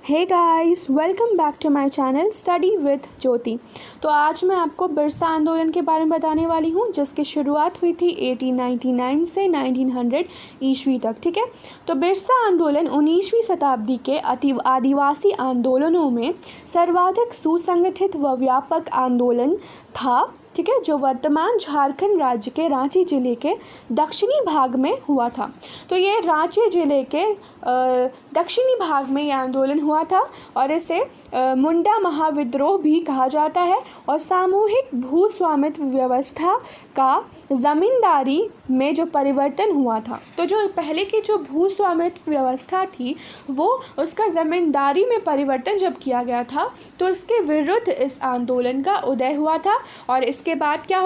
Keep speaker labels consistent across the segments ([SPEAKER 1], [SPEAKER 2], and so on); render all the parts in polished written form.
[SPEAKER 1] Hey guys, welcome back to my channel study with Jyoti. तो आज मैं आपको बिरसा आंदोलन के बारे में बताने वाली हूँ, जिसकी शुरुआत हुई थी 1899 से 1900 ईस्वी तक। ठीक है, तो बिरसा आंदोलन 19वीं शताब्दी के आदिवासी आंदोलनों में सर्वाधिक सुसंगठित व व्यापक आंदोलन था। ठीक है, जो वर्तमान झारखंड राज्य के रांची जिले के दक्षिणी भाग में हुआ था। तो ये रांची जिले के दक्षिणी भाग में ये आंदोलन हुआ था और इसे मुंडा महाविद्रोह भी कहा जाता है। और सामूहिक भू स्वामित्व व्यवस्था का ज़मींदारी में जो परिवर्तन हुआ था, तो जो पहले की जो भू स्वामित्व व्यवस्था थी वो उसका ज़मींदारी में परिवर्तन जब किया गया था, तो इसके विरुद्ध इस आंदोलन का उदय हुआ था। और इसके बाद क्या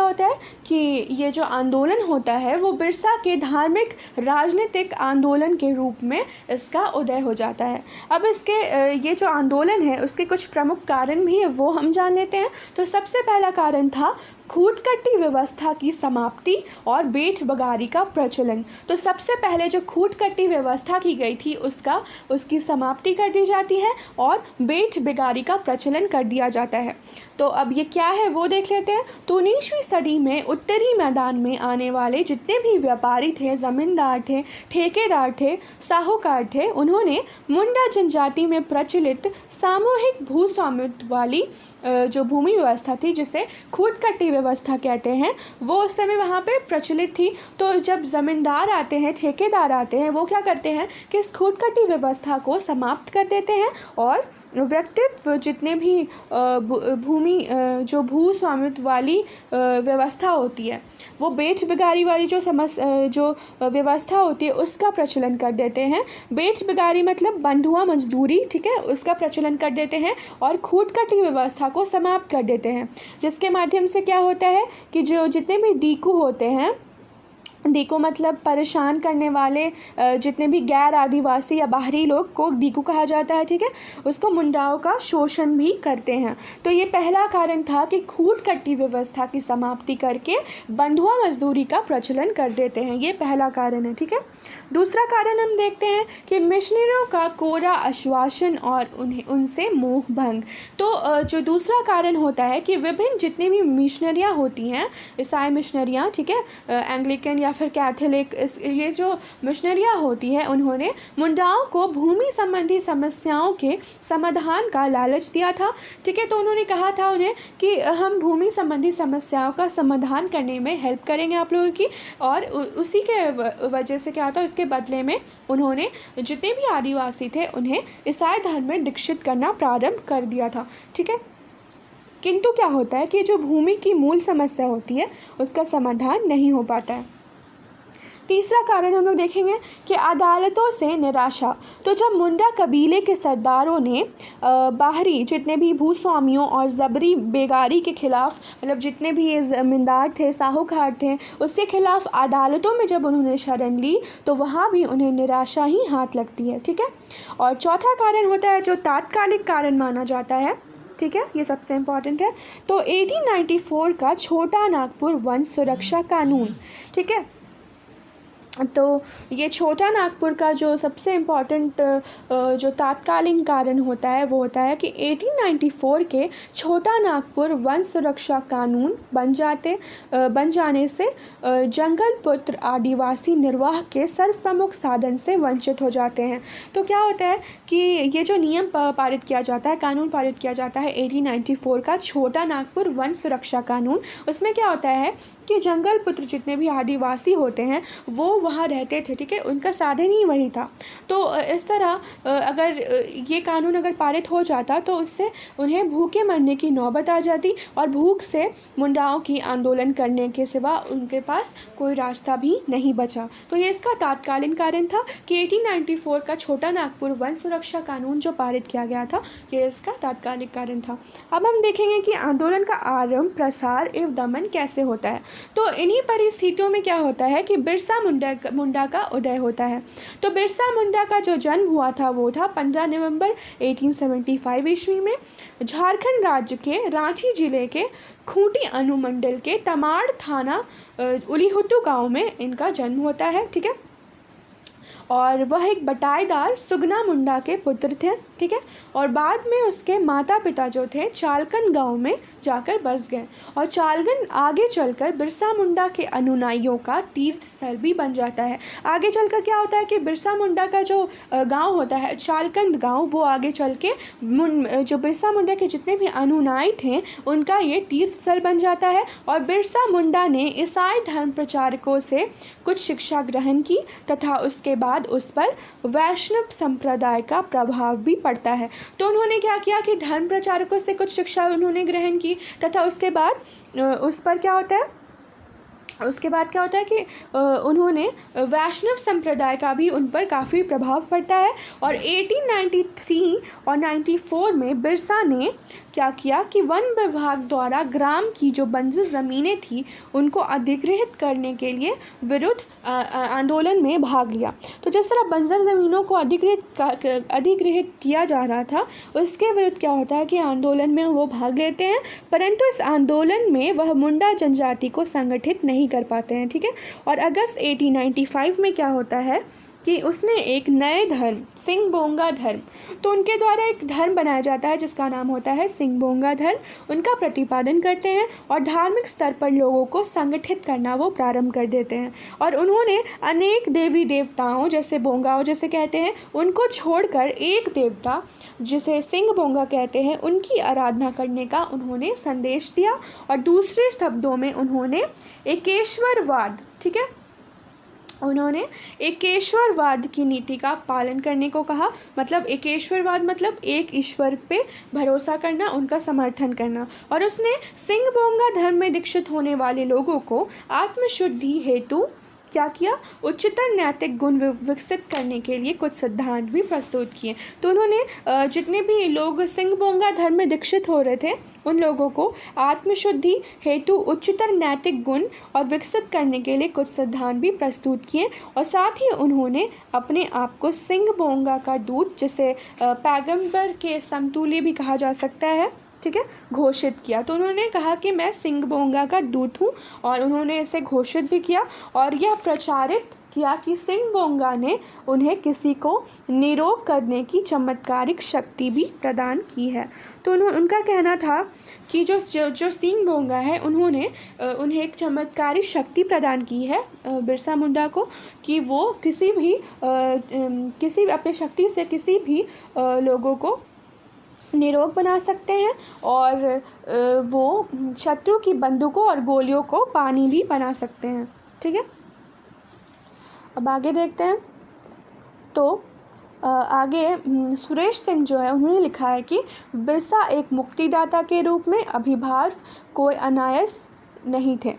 [SPEAKER 1] होता है कि ये जो आंदोलन होता है वो बिरसा के धार्मिक राजनीतिक आंदोलन के रूप में इसका उदय हो जाता है। अब इसके ये जो आंदोलन है उसके कुछ प्रमुख कारण भी है, वो हम जान लेते हैं। तो सबसे पहला कारण था खूटकट्टी व्यवस्था की समाप्ति और बेच बगारी का प्रचलन। तो सबसे पहले जो खूटकट्टी व्यवस्था की गई थी उसकी समाप्ति कर दी जाती है और बेच बगारी का प्रचलन कर दिया जाता है। तो अब ये क्या है वो देख लेते हैं। तो 19वीं सदी में उत्तरी मैदान में आने वाले जितने भी व्यापारी थे, ज़मींदार थे, ठेकेदार थे, साहूकार थे, उन्होंने मुंडा जनजाति में प्रचलित सामूहिक भू स्वामित्व वाली जो भूमि व्यवस्था थी, जिसे खूटकट्टी व्यवस्था कहते हैं, वो उस समय वहाँ पे प्रचलित थी। तो जब ज़मींदार आते हैं, ठेकेदार आते हैं, वो क्या करते हैं कि इस खूटकट्टी व्यवस्था को समाप्त कर देते हैं और व्यक्तित्व जितने भी भूमि जो भू स्वामित्व वाली व्यवस्था होती है, वो बेच बिगारी वाली जो व्यवस्था होती है उसका प्रचलन कर देते हैं। बेच बिगारी मतलब बंधुआ मजदूरी, ठीक है, उसका प्रचलन कर देते हैं और खूटकट्टी व्यवस्था को समाप्त कर देते हैं, जिसके माध्यम से क्या होता है कि जो जितने भी दीकू होते हैं, दीकू मतलब परेशान करने वाले जितने भी गैर आदिवासी या बाहरी लोग को दीकू कहा जाता है, ठीक है, उसको मुंडाओं का शोषण भी करते हैं। तो ये पहला कारण था कि खूटकट्टी व्यवस्था की समाप्ति करके बंधुआ मजदूरी का प्रचलन कर देते हैं, ये पहला कारण है। ठीक है, दूसरा कारण हम देखते हैं कि मिशनरियों का कोरा आश्वासन और उनसे मोह भंग। तो जो दूसरा कारण होता है कि विभिन्न जितनी भी मिशनरियाँ होती हैं, ईसाई मिशनरियाँ, ठीक है, एंग्लिकन या फिर कैथोलिक, ये जो मिशनरियाँ होती हैं, उन्होंने मुंडाओं को भूमि संबंधी समस्याओं के समाधान का लालच दिया था। ठीक है, तो उन्होंने कहा था उन्हें कि हम भूमि संबंधी समस्याओं का समाधान करने में हेल्प करेंगे आप लोगों की, और उसी के वजह से क्या होता है, उसके बदले में उन्होंने जितने भी आदिवासी थे उन्हें ईसाई धर्म में दीक्षित करना प्रारंभ कर दिया था। ठीक है, किंतु क्या होता है कि जो भूमि की मूल समस्या होती है उसका समाधान नहीं हो पाता है। तीसरा कारण हम लोग देखेंगे कि अदालतों से निराशा। तो जब मुंडा कबीले के सरदारों ने बाहरी जितने भी भूस्वामियों और जबरी बेगारी के खिलाफ, मतलब जितने भी ये ज़मींदार थे, साहूकार थे, उसके खिलाफ अदालतों में जब उन्होंने शरण ली, तो वहाँ भी उन्हें निराशा ही हाथ लगती है। ठीक है, और चौथा कारण होता है जो तात्कालिक कारण माना जाता है, ठीक है, ये सबसे इम्पॉर्टेंट है। तो 1894 का छोटा नागपुर वन सुरक्षा कानून, ठीक है, तो ये छोटा नागपुर का जो सबसे इम्पॉर्टेंट जो तात्कालिक कारण होता है वो होता है कि 1894 के छोटा नागपुर वन सुरक्षा कानून बन जाने से जंगल पुत्र आदिवासी निर्वाह के सर्वप्रमुख साधन से वंचित हो जाते हैं। तो क्या होता है कि ये जो नियम पारित किया जाता है, कानून पारित किया जाता है 1894 का छोटा नागपुर वन सुरक्षा कानून, उसमें क्या होता है कि जंगल पुत्र जितने भी आदिवासी होते हैं वो वहाँ रहते थे, ठीक है, उनका साधन ही वही था। तो इस तरह अगर ये कानून अगर पारित हो जाता तो उससे उन्हें भूखे मरने की नौबत आ जाती और भूख से मुंडाओं की आंदोलन करने के सिवा उनके पास कोई रास्ता भी नहीं बचा। तो ये इसका तात्कालिक कारण था कि 1894 का छोटा नागपुर वन सुरक्षा कानून जो पारित किया गया था, ये इसका तात्कालिक कारण था। अब हम देखेंगे कि आंदोलन का आरंभ, प्रसार एवं दमन कैसे होता है। तो इन्हीं परिस्थितियों में क्या होता है कि बिरसा मुंडा का उदय होता है। तो बिरसा मुंडा का जो जन्म हुआ था वो था 15 नवंबर 1875 ईस्वी में झारखंड राज्य के रांची जिले के खूंटी अनुमंडल के तमाड़ थाना उलीहुतु गांव में इनका जन्म होता है। ठीक है, और वह एक बटाईदार सुगना मुंडा के पुत्र थे, ठीक है। और बाद में उसके माता पिता जो थे चालकन गांव में जाकर बस गए, और चालकन आगे चलकर बिरसा मुंडा के अनुयायियों का तीर्थ स्थल भी बन जाता है। आगे चलकर क्या होता है कि बिरसा मुंडा का जो गांव होता है चालकंद गांव, वो आगे चल के जो बिरसा मुंडा के जितने भी अनुयायी थे उनका ये तीर्थ स्थल बन जाता है। और बिरसा मुंडा ने ईसाई धर्म प्रचारकों से कुछ शिक्षा ग्रहण की तथा उसके बाद उस पर वैष्णव संप्रदाय का प्रभाव भी पड़ता है। तो उन्होंने क्या किया कि धर्म प्रचारकों से कुछ शिक्षा उन्होंने ग्रहण की तथा उसके बाद उस पर क्या होता है, उसके बाद क्या होता है कि उन्होंने वैष्णव संप्रदाय का भी उन पर काफ़ी प्रभाव पड़ता है। और 1893 और 94 में बिरसा ने क्या किया कि वन विभाग द्वारा ग्राम की जो बंजर ज़मीनें थी उनको अधिग्रहित करने के लिए विरुद्ध आंदोलन में भाग लिया। तो जिस तरह बंजर ज़मीनों को अधिग्रहित किया जा रहा था उसके विरुद्ध क्या होता है कि आंदोलन में वो भाग लेते हैं, परंतु इस आंदोलन में वह मुंडा जनजाति को संगठित नहीं कर पाते हैं, ठीक है। और अगस्त 1895 में क्या होता है कि उसने एक नए धर्म सिंह बोंगा धर्म, तो उनके द्वारा एक धर्म बनाया जाता है जिसका नाम होता है सिंह बोंगा धर्म, उनका प्रतिपादन करते हैं और धार्मिक स्तर पर लोगों को संगठित करना वो प्रारंभ कर देते हैं। और उन्होंने अनेक देवी देवताओं जैसे बोंगाओं जैसे कहते हैं उनको छोड़कर एक देवता जिसे सिंह बोंगा कहते हैं उनकी आराधना करने का उन्होंने संदेश दिया। और दूसरे शब्दों में उन्होंने एकेश्वरवाद, ठीक है, उन्होंने एकेश्वरवाद की नीति का पालन करने को कहा। मतलब एकेश्वरवाद मतलब एक ईश्वर पे भरोसा करना, उनका समर्थन करना। और उसने सिंह बोंगा धर्म में दीक्षित होने वाले लोगों को आत्मशुद्धि हेतु क्या किया, उच्चतर नैतिक गुण विकसित करने के लिए कुछ सिद्धांत भी प्रस्तुत किए। तो उन्होंने जितने भी लोग सिंह बोंगा धर्म में दीक्षित हो रहे थे उन लोगों को आत्मशुद्धि हेतु उच्चतर नैतिक गुण और विकसित करने के लिए कुछ सिद्धांत भी प्रस्तुत किए। और साथ ही उन्होंने अपने आप को सिंह बोंगा का दूत, जिसे पैगंबर के समतुल्य भी कहा जा सकता है, ठीक है, घोषित किया। तो उन्होंने कहा कि मैं सिंह बोंगा का दूत हूँ और उन्होंने इसे घोषित भी किया और यह प्रचारित किया कि सिंह बोंगा ने उन्हें किसी को निरोग करने की चमत्कारिक शक्ति भी प्रदान की है। तो उनका कहना था कि जो सिंह बोंगा है उन्होंने उन्हें एक चमत्कारी शक्ति प्रदान की है बिरसा मुंडा को, कि वो किसी अपने शक्ति से किसी भी लोगों को निरोग बना सकते हैं और वो शत्रु की बंदूकों और गोलियों को पानी भी बना सकते हैं, ठीक है। अब आगे देखते हैं। तो आगे सुरेश सिंह जो है उन्होंने लिखा है कि बिरसा एक मुक्तिदाता के रूप में अभिभाव कोई अनायास नहीं थे,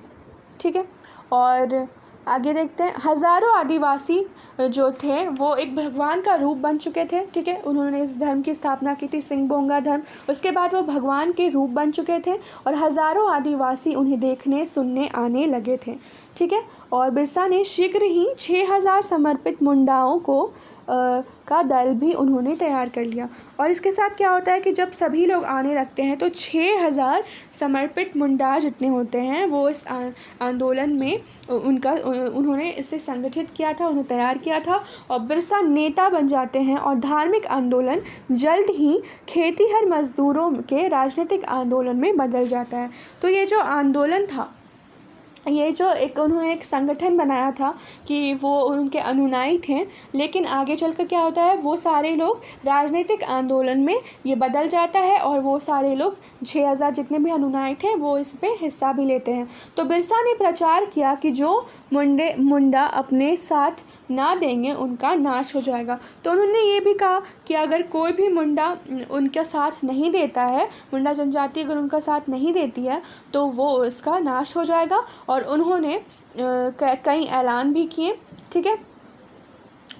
[SPEAKER 1] ठीक है। और आगे देखते हैं, हज़ारों आदिवासी जो थे वो एक भगवान का रूप बन चुके थे, ठीक है। उन्होंने इस धर्म की स्थापना की थी सिंह बोंगा धर्म, उसके बाद वो भगवान के रूप बन चुके थे और हज़ारों आदिवासी उन्हें देखने सुनने आने लगे थे, ठीक है। और बिरसा ने शीघ्र ही 6000 समर्पित मुंडाओं को का दल भी उन्होंने तैयार कर लिया। और इसके साथ क्या होता है कि जब सभी लोग आने लगते हैं तो 6000 समर्पित मुंडा जितने होते हैं वो इस आंदोलन में उन्होंने इसे संगठित किया था, उन्हें तैयार किया था और बिरसा नेता बन जाते हैं। और धार्मिक आंदोलन जल्द ही खेतीहर मजदूरों के राजनीतिक आंदोलन में बदल जाता है। तो ये जो आंदोलन था, ये जो उन्होंने एक संगठन बनाया था कि वो उनके अनुयायी थे, लेकिन आगे चलकर क्या होता है वो सारे लोग राजनीतिक आंदोलन में ये बदल जाता है और वो सारे लोग 6000 जितने भी अनुयायी थे वो इस पे हिस्सा भी लेते हैं। तो बिरसा ने प्रचार किया कि जो मुंडा अपने साथ ना देंगे उनका नाश हो जाएगा। तो उन्होंने ये भी कहा कि अगर कोई भी मुंडा उनका साथ नहीं देता है, मुंडा जनजाति अगर उनका साथ नहीं देती है तो वो उसका नाश हो जाएगा। और उन्होंने कई ऐलान भी किए, ठीक है।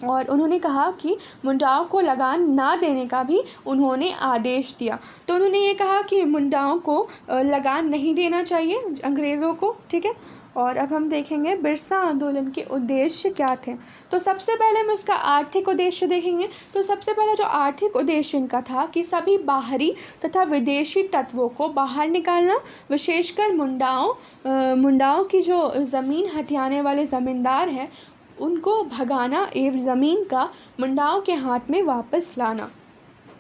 [SPEAKER 1] और उन्होंने कहा कि मुंडाओं को लगान ना देने का भी उन्होंने आदेश दिया। तो उन्होंने ये कहा कि मुंडाओं को लगान नहीं देना चाहिए अंग्रेज़ों को, ठीक है। और अब हम देखेंगे बिरसा आंदोलन के उद्देश्य क्या थे। तो सबसे पहले हम इसका आर्थिक उद्देश्य देखेंगे। तो सबसे पहला जो आर्थिक उद्देश्य इनका था कि सभी बाहरी तथा विदेशी तत्वों को बाहर निकालना, विशेषकर मुंडाओं की जो ज़मीन हथियाने वाले ज़मींदार हैं उनको भगाना एवं ज़मीन का मुंडाओं के हाथ में वापस लाना।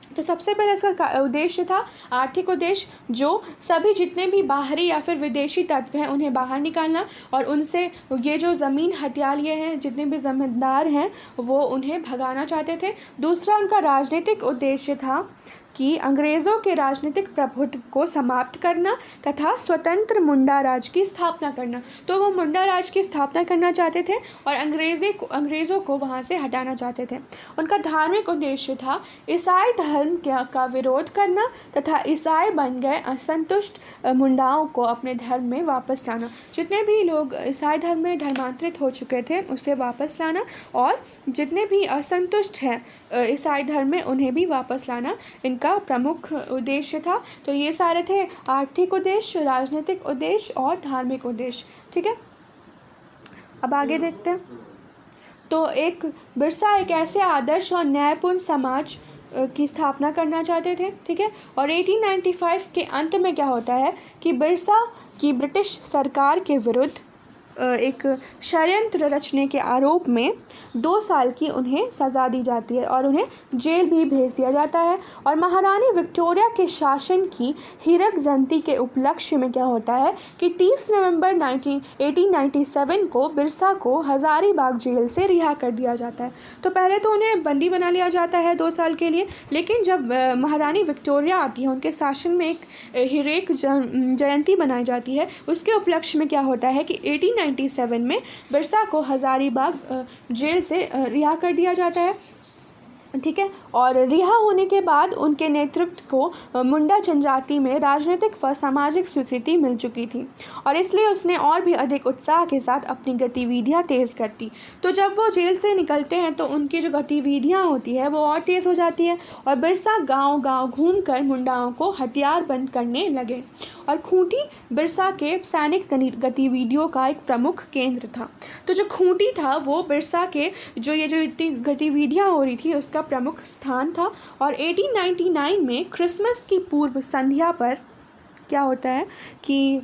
[SPEAKER 1] तो सबसे पहले इसका उद्देश्य था आर्थिक उद्देश्य, जो सभी जितने भी बाहरी या फिर विदेशी तत्व हैं उन्हें बाहर निकालना और उनसे ये जो ज़मीन हथिया लिए हैं जितने भी ज़मींदार हैं वो उन्हें भगाना चाहते थे। दूसरा उनका राजनीतिक उद्देश्य था कि अंग्रेज़ों के राजनीतिक प्रभुत्व को समाप्त करना तथा स्वतंत्र मुंडा राज की स्थापना करना। तो वो मुंडा राज की स्थापना करना चाहते थे और अंग्रेज़ों को वहाँ से हटाना चाहते थे। उनका धार्मिक उद्देश्य था ईसाई धर्म का विरोध करना तथा ईसाई बन गए असंतुष्ट मुंडाओं को अपने धर्म में वापस लाना। जितने भी लोग ईसाई धर्म में धर्मांतरित हो चुके थे उसे वापस लाना और जितने भी असंतुष्ट हैं ईसाई धर्म में उन्हें भी वापस लाना इनका प्रमुख उद्देश्य था। तो ये सारे थे आर्थिक उद्देश्य, राजनीतिक उद्देश्य और धार्मिक उद्देश्य। ठीक है, अब आगे देखते हैं। तो बिरसा एक ऐसे आदर्श और न्यायपूर्ण समाज की स्थापना करना चाहते थे। ठीक है, और 1895 के अंत में क्या होता है कि बिरसा की ब्रिटिश सरकार के विरुद्ध एक षड्यंत्र रचने के आरोप में 2 साल की उन्हें सज़ा दी जाती है और उन्हें जेल भी भेज दिया जाता है। और महारानी विक्टोरिया के शासन की हीरक जयंती के उपलक्ष्य में क्या होता है कि 30 नवंबर 1897 को बिरसा को हज़ारीबाग जेल से रिहा कर दिया जाता है। तो पहले तो उन्हें बंदी बना लिया जाता है 2 साल के लिए, लेकिन जब महारानी विक्टोरिया आती है उनके शासन में एक हीरक जयंती बनाई जाती है, उसके उपलक्ष्य में क्या होता है कि 1897 में बिरसा को हज़ारीबाग जेल से रिहा कर दिया जाता है। ठीक है, और रिहा होने के बाद उनके नेतृत्व को मुंडा जनजाति में राजनीतिक व सामाजिक स्वीकृति मिल चुकी थी और इसलिए उसने और भी अधिक उत्साह के साथ अपनी गतिविधियां तेज़ कर दी। तो जब वो जेल से निकलते हैं तो उनकी जो गतिविधियां होती है वो और तेज़ हो जाती है और बिरसा गांव-गांव घूमकर मुंडाओं को हथियारबंद करने लगे। और खूंटी बिरसा के सैनिक गतिविधियों का एक प्रमुख केंद्र था। तो जो खूंटी था वो बिरसा के जो इतनी गतिविधियां हो रही थी उसका प्रमुख स्थान था। और 1899 में क्रिसमस की पूर्व संध्या पर क्या होता है कि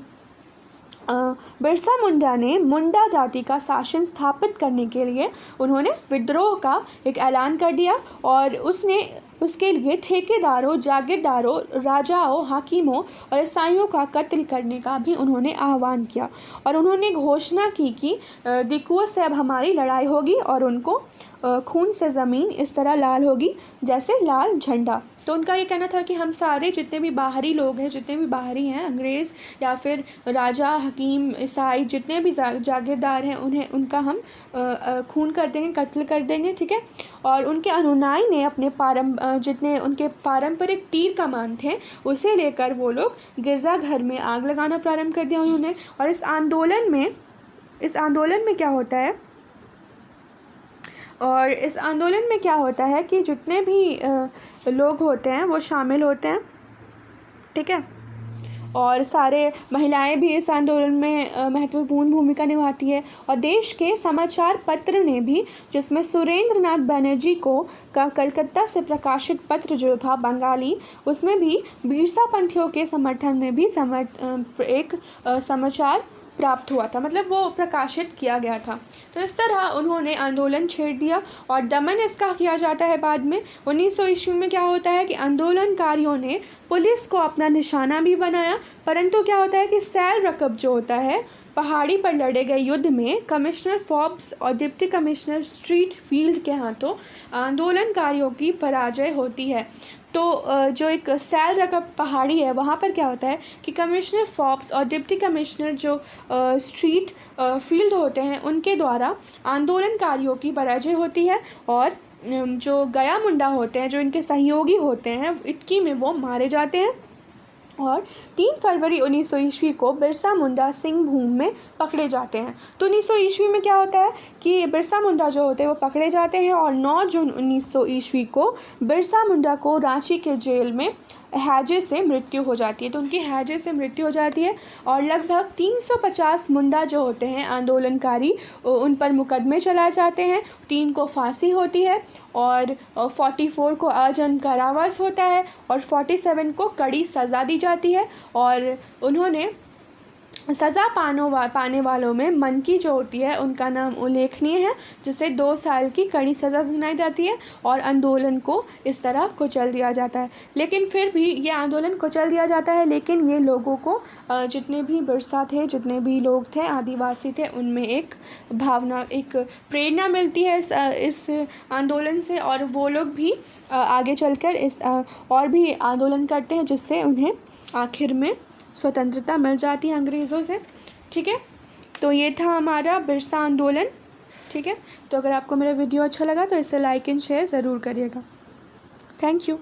[SPEAKER 1] बिरसा मुंडा ने मुंडा जाति का शासन स्थापित करने के लिए उन्होंने विद्रोह का एक ऐलान कर दिया और उसके लिए ठेकेदारों, जागीरदारों, राजाओं, हाकिमों और ईसाइयों का कत्ल करने का भी उन्होंने आह्वान किया। और उन्होंने घोषणा की कि दिकुओं से अब हमारी लड़ाई होगी और उनको खून से ज़मीन इस तरह लाल होगी जैसे लाल झंडा। तो उनका ये कहना था कि हम सारे जितने भी बाहरी लोग हैं, जितने भी बाहरी हैं, अंग्रेज़ या फिर राजा, हकीम, ईसाई, जितने भी जागीरदार हैं उनका हम खून कर देंगे, कत्ल कर देंगे। ठीक है, और उनके अनुयायी ने अपने जितने उनके पारंपरिक तीर कमान थे उसे लेकर वो लोग गिरजाघर में आग लगाना प्रारंभ कर दिया उन्होंने। और इस आंदोलन में क्या होता है कि जितने भी लोग होते हैं वो शामिल होते हैं। ठीक है, और सारे महिलाएं भी इस आंदोलन में महत्वपूर्ण भूमिका निभाती है। और देश के समाचार पत्र ने भी, जिसमें सुरेंद्र नाथ बनर्जी का कलकत्ता से प्रकाशित पत्र जो था बंगाली, उसमें भी बिरसा पंथियों के समर्थन में भी एक समाचार प्राप्त हुआ था, मतलब वो प्रकाशित किया गया था। तो इस तरह उन्होंने आंदोलन छेड़ दिया और दमन इसका किया जाता है। बाद में 1900 ईस्वी में क्या होता है कि आंदोलनकारियों ने पुलिस को अपना निशाना भी बनाया, परंतु क्या होता है कि सैल रकब जो होता है पहाड़ी पर लड़े गए युद्ध में कमिश्नर फोर्ब्स और डिप्टी कमिश्नर स्ट्रीट फील्ड के हाथों आंदोलनकारियों की पराजय होती है। तो जो एक सैल रकब पहाड़ी है वहाँ पर क्या होता है कि कमिश्नर फोर्ब्स और डिप्टी कमिश्नर जो स्ट्रीट फील्ड होते हैं उनके द्वारा आंदोलनकारियों की पराजय होती है और जो गया मुंडा होते हैं, जो इनके सहयोगी होते हैं, इटकी में वो मारे जाते हैं। और 3 फरवरी 1900 ईस्वी को बिरसा मुंडा सिंहभूम में पकड़े जाते हैं। तो 1900 ईस्वी में क्या होता है कि बिरसा मुंडा जो होते हैं वो पकड़े जाते हैं और 9 जून 1900 ईस्वी को बिरसा मुंडा को रांची के जेल में हैजे से मृत्यु हो जाती है। तो उनकी हैजे से मृत्यु हो जाती है और लगभग 350 मुंडा जो होते हैं आंदोलनकारी उन पर मुकदमे चलाए जाते हैं। 3 को फांसी होती है और 44 को आजीवन कारावास होता है और 47 को कड़ी सज़ा दी जाती है। और उन्होंने सज़ा पाने वालों में मनकी जो होती है उनका नाम उल्लेखनीय है, जिसे 2 साल की कड़ी सज़ा सुनाई जाती है और आंदोलन को इस तरह कुचल दिया जाता है। लेकिन फिर भी ये आंदोलन कुचल दिया जाता है, लेकिन ये लोगों को जितने भी बिरसा थे, जितने भी लोग थे, आदिवासी थे, उनमें एक भावना, एक प्रेरणा मिलती है इस आंदोलन से, और वो लोग भी आगे चलकर इस और भी आंदोलन करते हैं, जिससे उन्हें आखिर में स्वतंत्रता मिल जाती है अंग्रेज़ों से। ठीक है, तो ये था हमारा बिरसा आंदोलन। ठीक है, तो अगर आपको मेरा वीडियो अच्छा लगा तो इसे लाइक एंड शेयर ज़रूर करिएगा। Thank you.